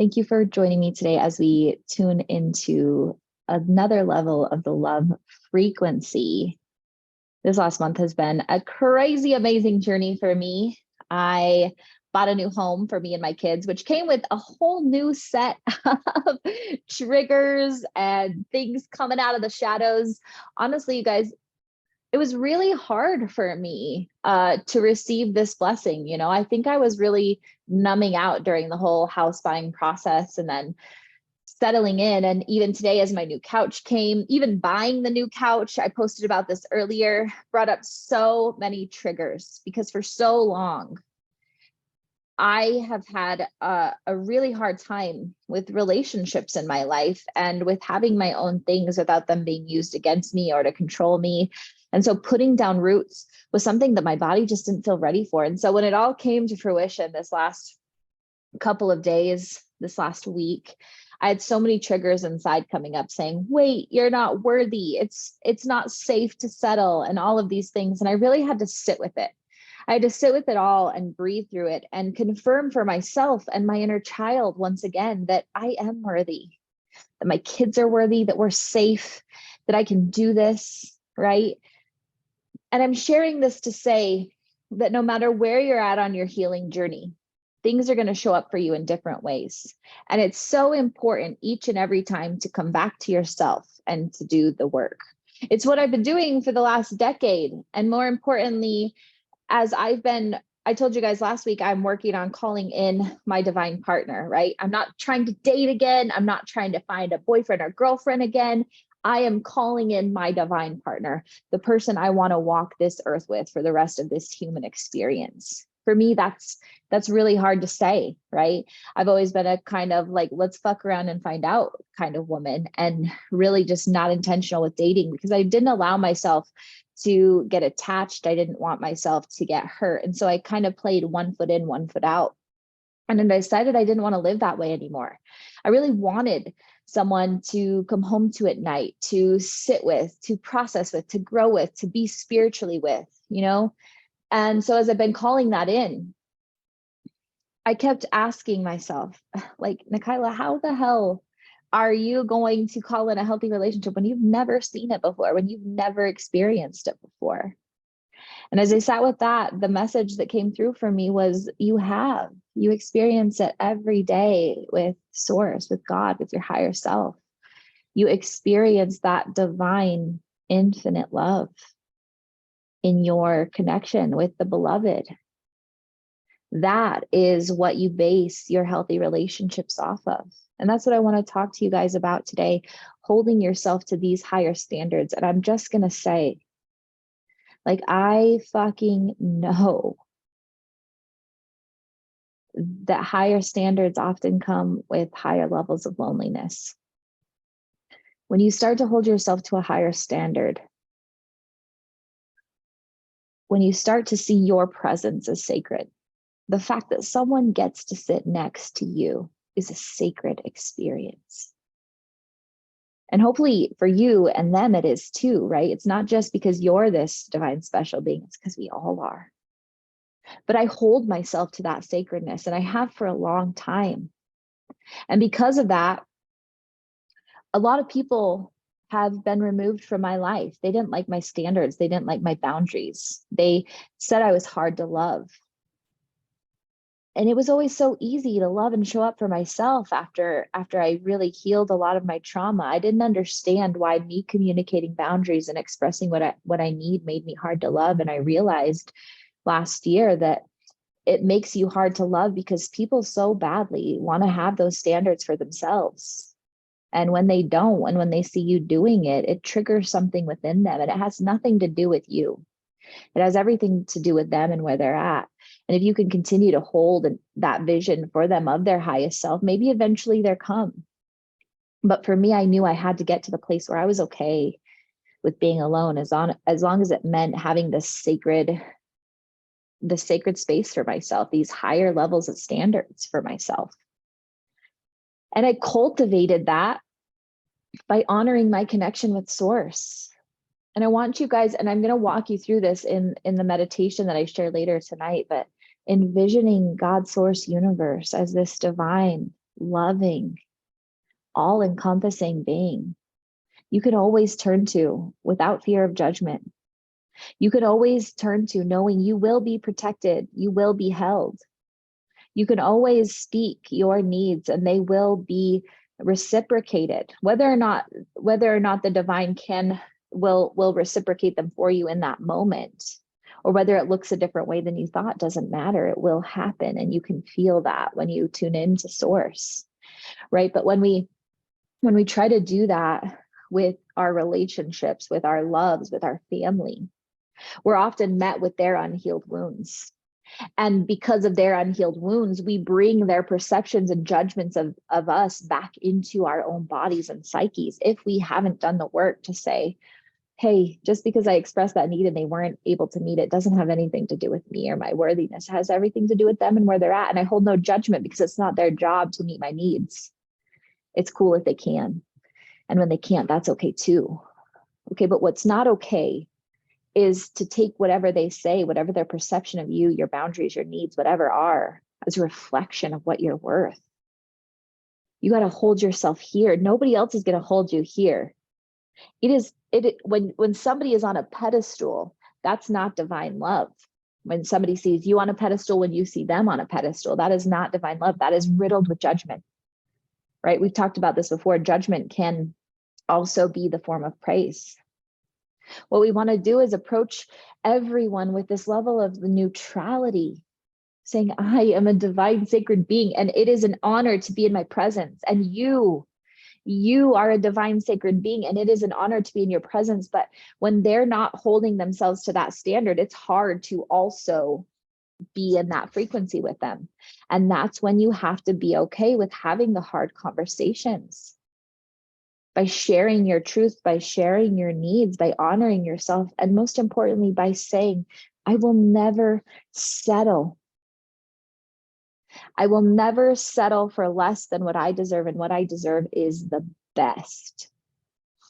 Thank you for joining me today as we tune into another level of the love frequency. This last month has been a crazy, amazing journey for me. I bought a new home for me and my kids, which came with a whole new set of triggers and things coming out of the shadows. Honestly, you guys, it was really hard for me to receive this blessing. You know, I think I was really numbing out during the whole house buying process and then settling in. And even today, as my new couch came, even buying the new couch, I posted about this earlier, brought up so many triggers because for so long, I have had a really hard time with relationships in my life and with having my own things without them being used against me or to control me. And so putting down roots was something that my body just didn't feel ready for. And so when it all came to fruition this last couple of days, this last week, I had so many triggers inside coming up saying, wait, you're not worthy. It's not safe to settle and all of these things. And I really had to sit with it. I had to sit with it all and breathe through it and confirm for myself and my inner child once again that I am worthy, that my kids are worthy, that we're safe, that I can do this, right? And I'm sharing this to say that no matter where you're at on your healing journey, things are going to show up for you in different ways. And it's so important each and every time to come back to yourself and to do the work. It's what I've been doing for the last decade. And more importantly, as I told you guys last week, I'm working on calling in my divine partner, right? I'm not trying to date again. I'm not trying to find a boyfriend or girlfriend again. I am calling in my divine partner, the person I want to walk this earth with for the rest of this human experience. For me, that's really hard to say, right? I've always been a kind of like, let's fuck around and find out kind of woman, and really just not intentional with dating because I didn't allow myself to get attached. I didn't want myself to get hurt. And so I kind of played one foot in, one foot out. And then I decided I didn't want to live that way anymore. I really wanted someone to come home to at night, to sit with, to process with, to grow with, to be spiritually with, you know? And so as I've been calling that in, I kept asking myself, like, Nikayla, how the hell are you going to call in a healthy relationship when you've never seen it before, when you've never experienced it before? And as I sat with that, the message that came through for me was you experience it every day with source, with God, with your higher self. You experience that divine, infinite love in your connection with the beloved. That is what you base your healthy relationships off of. And that's what I want to talk to you guys about today, holding yourself to these higher standards. And I'm just going to say, like, I fucking know that higher standards often come with higher levels of loneliness. When you start to hold yourself to a higher standard, when you start to see your presence as sacred, the fact that someone gets to sit next to you is a sacred experience. And hopefully for you and them, it is too, right? It's not just because you're this divine special being, it's because we all are. But I hold myself to that sacredness, and I have for a long time. And because of that, a lot of people have been removed from my life. They didn't like my standards. They didn't like my boundaries. They said I was hard to love. And it was always so easy to love and show up for myself after I really healed a lot of my trauma. I didn't understand why me communicating boundaries and expressing what I need made me hard to love. And I realized last year that it makes you hard to love because people so badly want to have those standards for themselves. And when they don't, and when they see you doing it, it triggers something within them. And it has nothing to do with you. It has everything to do with them and where they're at. And if you can continue to hold that vision for them of their highest self, maybe eventually there come. But for me, I knew I had to get to the place where I was okay with being alone, as long as it meant having the sacred space for myself, these higher levels of standards for myself. And I cultivated that by honoring my connection with source. And I want you guys, and I'm going to walk you through this in the meditation that I share later tonight, but envisioning God's source universe as this divine, loving, all-encompassing being you can always turn to without fear of judgment. You can always turn to knowing you will be protected, you will be held. You can always speak your needs and they will be reciprocated, whether or not the divine will reciprocate them for you in that moment, or whether it looks a different way than you thought, doesn't matter. It will happen, and you can feel that when you tune into source, right? But when we try to do that with our relationships, with our loves, with our family, we're often met with their unhealed wounds. And because of their unhealed wounds, we bring their perceptions and judgments of us back into our own bodies and psyches if we haven't done the work to say, hey, just because I expressed that need and they weren't able to meet it doesn't have anything to do with me or my worthiness. It has everything to do with them and where they're at. And I hold no judgment because it's not their job to meet my needs. It's cool if they can. And when they can't, that's okay too. Okay, but what's not okay is to take whatever they say, whatever their perception of you, your boundaries, your needs, whatever are, as a reflection of what you're worth. You got to hold yourself here. Nobody else is going to hold you here. When somebody is on a pedestal, that's not divine love. When somebody sees you on a pedestal, when you see them on a pedestal, that is not divine love. That is riddled with judgment, right? We've talked about this before. Judgment can also be the form of praise. What we want to do is approach everyone with this level of neutrality, saying, I am a divine sacred being, and it is an honor to be in my presence. And you are a divine sacred being, and it is an honor to be in your presence. But when they're not holding themselves to that standard, it's hard to also be in that frequency with them. And that's when you have to be okay with having the hard conversations, by sharing your truth, by sharing your needs, by honoring yourself, and most importantly, by saying, I will never settle. I will never settle for less than what I deserve, and what I deserve is the best.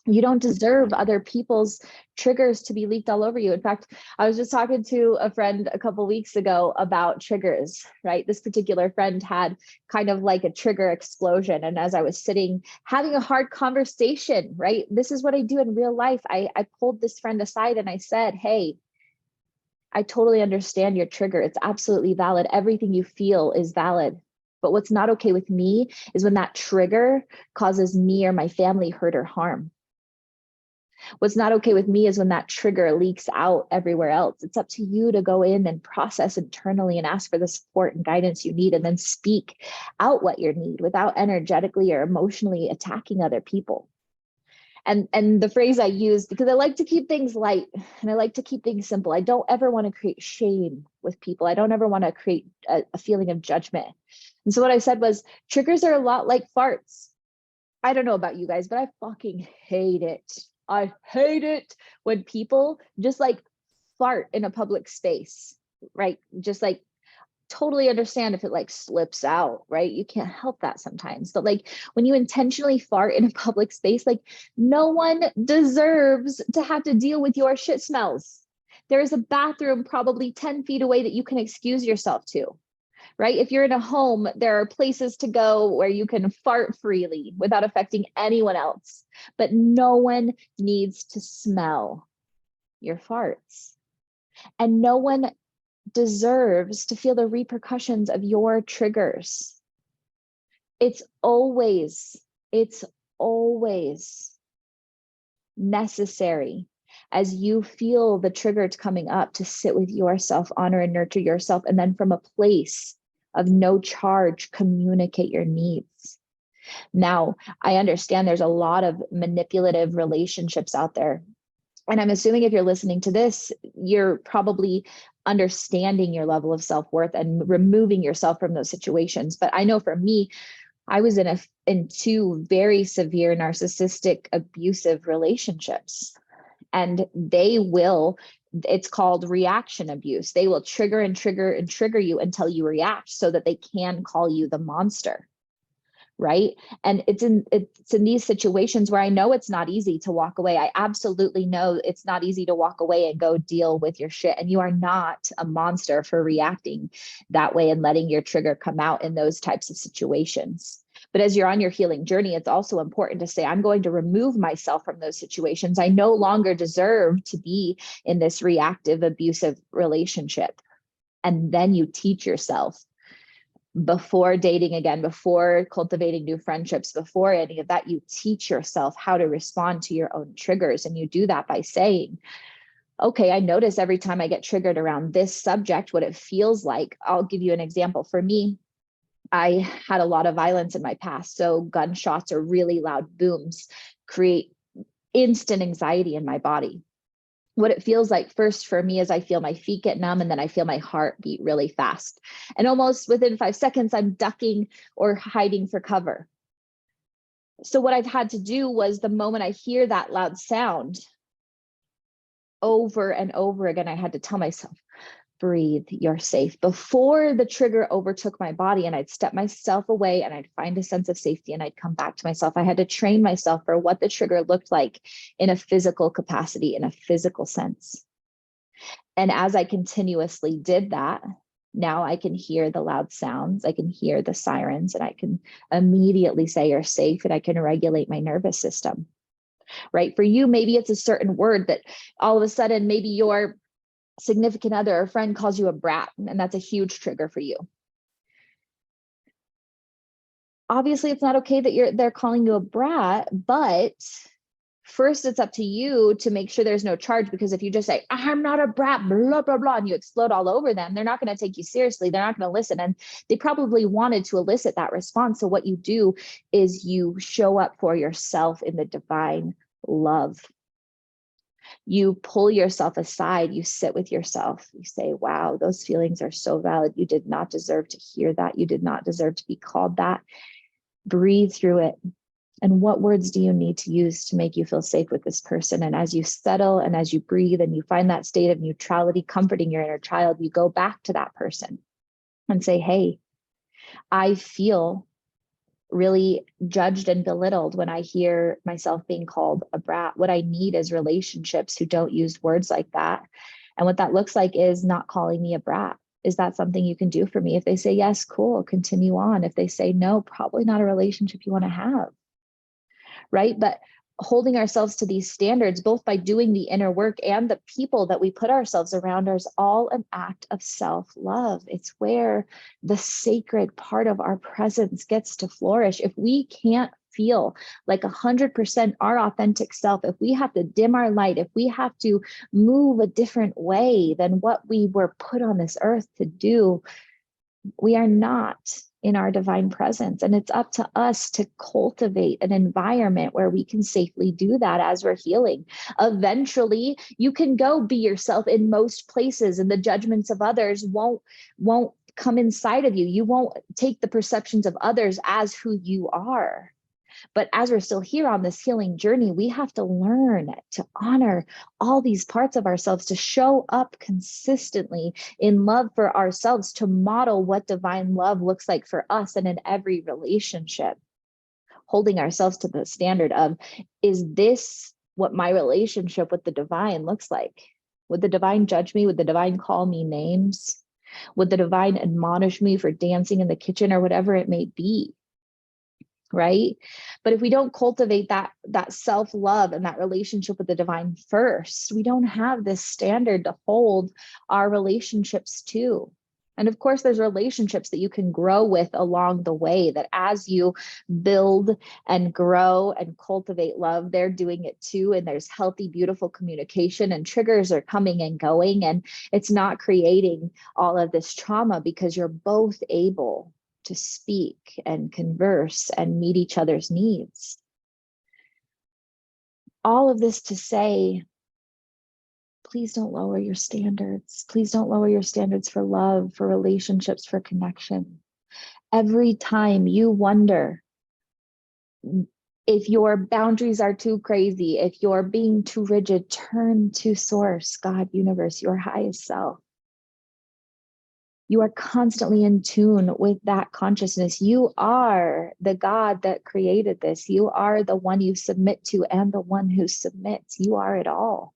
You don't deserve other people's triggers to be leaked all over you. In fact, I was just talking to a friend a couple of weeks ago about triggers, right? This particular friend had kind of like a trigger explosion. And as I was sitting, having a hard conversation, right? This is what I do in real life. I pulled this friend aside and I said, hey, I totally understand your trigger. It's absolutely valid. Everything you feel is valid. But what's not okay with me is when that trigger causes me or my family hurt or harm. What's not okay with me is when that trigger leaks out everywhere else. It's up to you to go in and process internally and ask for the support and guidance you need, and then speak out what you need without energetically or emotionally attacking other people. And the phrase I use, because I like to keep things light and I like to keep things simple. I don't ever want to create shame with people. I don't ever want to create a feeling of judgment. And so what I said was, triggers are a lot like farts. I don't know about you guys, but I fucking hate it. I hate it when people just like fart in a public space, right? Just like totally understand if it like slips out, right? You can't help that sometimes. But like when you intentionally fart in a public space, like no one deserves to have to deal with your shit smells. There is a bathroom probably 10 feet away that you can excuse yourself to. Right? If you're in a home, there are places to go where you can fart freely without affecting anyone else. But no one needs to smell your farts. And no one deserves to feel the repercussions of your triggers. It's always necessary, as you feel the trigger coming up, to sit with yourself, honor and nurture yourself, and then from a place of no charge, communicate your needs. Now, I understand there's a lot of manipulative relationships out there. And I'm assuming if you're listening to this, you're probably understanding your level of self-worth and removing yourself from those situations. But I know for me, I was in two very severe narcissistic, abusive relationships. And it's called reaction abuse. They will trigger and trigger and trigger you until you react so that they can call you the monster, right? And it's in these situations where I know it's not easy to walk away. I absolutely know it's not easy to walk away and go deal with your shit. And you are not a monster for reacting that way and letting your trigger come out in those types of situations. But as you're on your healing journey, it's also important to say, I'm going to remove myself from those situations. I no longer deserve to be in this reactive, abusive relationship. And then you teach yourself, before dating again, before cultivating new friendships, before any of that, you teach yourself how to respond to your own triggers. And you do that by saying, okay, I notice every time I get triggered around this subject, what it feels like. I'll give you an example. For me, I had a lot of violence in my past. So gunshots or really loud booms create instant anxiety in my body. What it feels like first for me is I feel my feet get numb, and then I feel my heart beat really fast. And almost within 5 seconds, I'm ducking or hiding for cover. So what I've had to do was, the moment I hear that loud sound, over and over again, I had to tell myself, breathe, you're safe. Before the trigger overtook my body, and I'd step myself away and I'd find a sense of safety and I'd come back to myself. I had to train myself for what the trigger looked like in a physical capacity, in a physical sense. And as I continuously did that, now I can hear the loud sounds, I can hear the sirens, and I can immediately say you're safe, and I can regulate my nervous system. Right? For you, maybe it's a certain word that all of a sudden, maybe your significant other or friend calls you a brat, and that's a huge trigger for you. Obviously, it's not okay that they're calling you a brat, but first it's up to you to make sure there's no charge, because if you just say, I'm not a brat, blah, blah, blah, and you explode all over them, they're not going to take you seriously. They're not going to listen. And they probably wanted to elicit that response. So what you do is you show up for yourself in the divine love. You pull yourself aside, you sit with yourself, you say, wow, those feelings are so valid. You did not deserve to hear that. You did not deserve to be called that. Breathe through it. And what words do you need to use to make you feel safe with this person? And as you settle and as you breathe and you find that state of neutrality, comforting your inner child, you go back to that person and say, hey, I feel really judged and belittled when I hear myself being called a brat. What I need is relationships who don't use words like that. And what that looks like is not calling me a brat. Is that something you can do for me? If they say yes, cool, continue on. If they say no, probably not a relationship you want to have. Right? But holding ourselves to these standards, both by doing the inner work and the people that we put ourselves around, is all an act of self-love. It's where the sacred part of our presence gets to flourish. If we can't feel like 100% our authentic self, if we have to dim our light, if we have to move a different way than what we were put on this earth to do, we are not in our divine presence. And it's up to us to cultivate an environment where we can safely do that as we're healing. Eventually, you can go be yourself in most places, and the judgments of others won't come inside of you. You won't take the perceptions of others as who you are. But as we're still here on this healing journey, we have to learn to honor all these parts of ourselves, to show up consistently in love for ourselves, to model what divine love looks like for us and in every relationship. Holding ourselves to the standard of, is this what my relationship with the divine looks like? Would the divine judge me? Would the divine call me names? Would the divine admonish me for dancing in the kitchen or whatever it may be? Right? But if we don't cultivate that self-love and that relationship with the divine first, we don't have this standard to hold our relationships to. And of course, there's relationships that you can grow with along the way, that as you build and grow and cultivate love, they're doing it too. And there's healthy, beautiful communication, and triggers are coming and going. And it's not creating all of this trauma, because you're both able to speak and converse and meet each other's needs. All of this to say, please don't lower your standards. Please don't lower your standards for love, for relationships, for connection. Every time you wonder if your boundaries are too crazy, if you're being too rigid, turn to source, God, universe, your highest self. You are constantly in tune with that consciousness. You are the God that created this. You are the one you submit to and the one who submits. You are it all.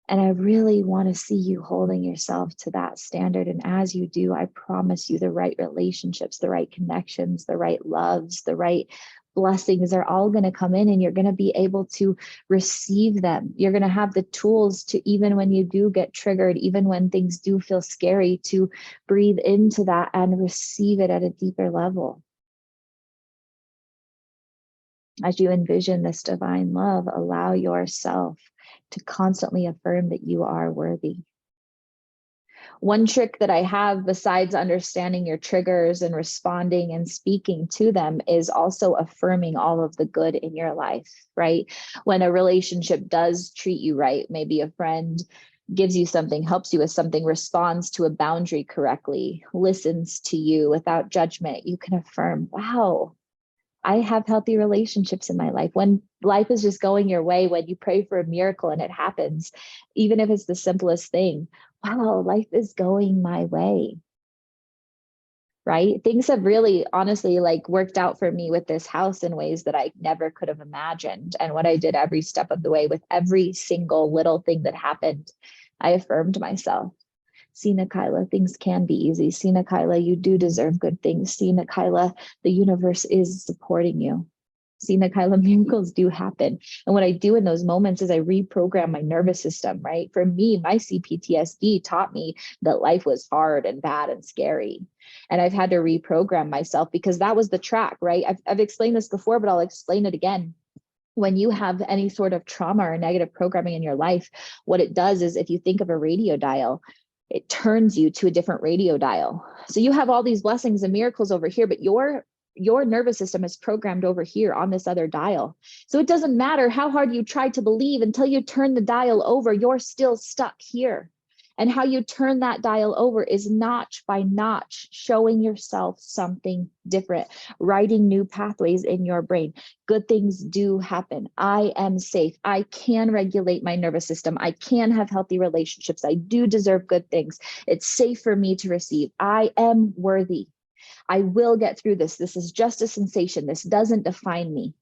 And I really want to see you holding yourself to that standard. And as you do, I promise you the right relationships, the right connections, the right loves, the right blessings are all going to come in, and you're going to be able to receive them. You're going to have the tools to, even when you do get triggered, even when things do feel scary, to breathe into that and receive it at a deeper level. As you envision this divine love, allow yourself to constantly affirm that you are worthy. One trick that I have, besides understanding your triggers and responding and speaking to them, is also affirming all of the good in your life, right? When a relationship does treat you right, maybe a friend gives you something, helps you with something, responds to a boundary correctly, listens to you without judgment, you can affirm, wow, I have healthy relationships in my life. When life is just going your way, when you pray for a miracle and it happens, even if it's the simplest thing, wow, life is going my way, right? Things have really, honestly, like worked out for me with this house in ways that I never could have imagined. And what I did every step of the way with every single little thing that happened, I affirmed myself. See, Nakayla, things can be easy. See, Nakayla, you do deserve good things. See, Nakayla, the universe is supporting you. See, Nakayla, miracles do happen. And what I do in those moments is I reprogram my nervous system, right? For me, my CPTSD taught me that life was hard and bad and scary. And I've had to reprogram myself because that was the track, right? I've explained this before, but I'll explain it again. When you have any sort of trauma or negative programming in your life, what it does is, if you think of a radio dial, it turns you to a different radio dial. So you have all these blessings and miracles over here, but your nervous system is programmed over here on this other dial. So it doesn't matter how hard you try to believe, until you turn the dial over, you're still stuck here. And how you turn that dial over is notch by notch, showing yourself something different, writing new pathways in your brain. Good things do happen. I am safe. I can regulate my nervous system. I can have healthy relationships. I do deserve good things. It's safe for me to receive. I am worthy. I will get through this. This is just a sensation. This doesn't define me.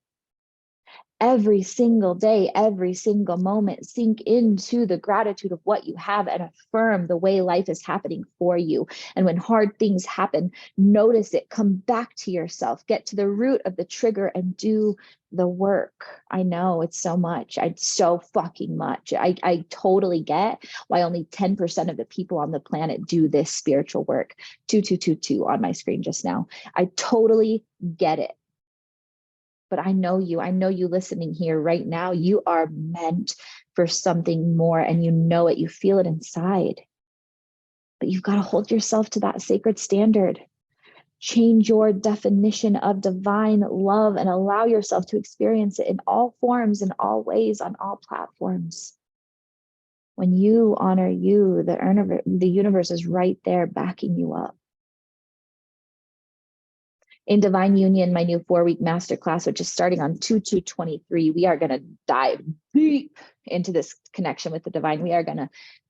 Every single day, every single moment, sink into the gratitude of what you have and affirm the way life is happening for you. And when hard things happen, notice it, come back to yourself, get to the root of the trigger and do the work. I know it's so much. It's so fucking much. I totally get why only 10% of the people on the planet do this spiritual work. 2222 on my screen just now. I totally get it. But I know you listening here right now, you are meant for something more, and you know it, you feel it inside. But you've got to hold yourself to that sacred standard. Change your definition of divine love and allow yourself to experience it in all forms, in all ways, on all platforms. When you honor you, the universe is right there backing you up. In Divine Union, my new 4-week masterclass, which is starting on 2/2/23, we are going to dive deep into this connection with the divine. We are going to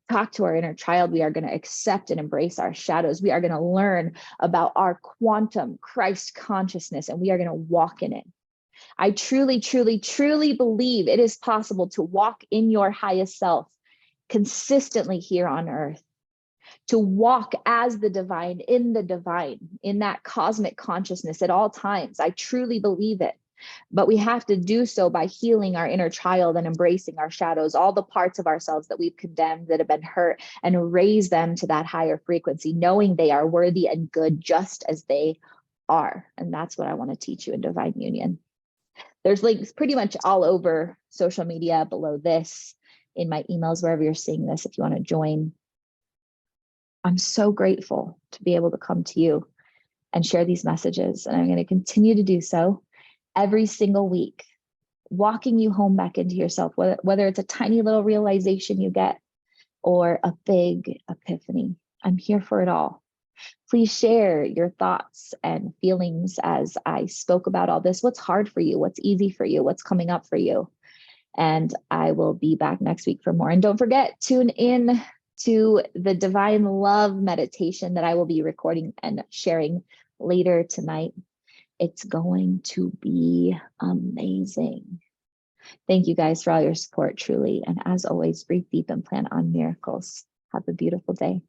talk to our inner child. We are going to accept and embrace our shadows. We are going to learn about our quantum Christ consciousness, and we are going to walk in it. I truly, truly, truly believe it is possible to walk in your highest self consistently here on earth, to walk as the divine, in that cosmic consciousness at all times. I truly believe it. But we have to do so by healing our inner child and embracing our shadows, all the parts of ourselves that we've condemned, that have been hurt, and raise them to that higher frequency, knowing they are worthy and good just as they are. And that's what I want to teach you in Divine Union. There's links pretty much all over social media below this, in my emails, wherever you're seeing this, if you want to join. I'm so grateful to be able to come to you and share these messages. And I'm going to continue to do so every single week, walking you home back into yourself, whether it's a tiny little realization you get or a big epiphany. I'm here for it all. Please share your thoughts and feelings as I spoke about all this. What's hard for you? What's easy for you? What's coming up for you? And I will be back next week for more. And don't forget, tune in to the Divine Love meditation that I will be recording and sharing later tonight. It's going to be amazing. Thank you guys for all your support, truly. And as always, breathe deep and plan on miracles. Have a beautiful day.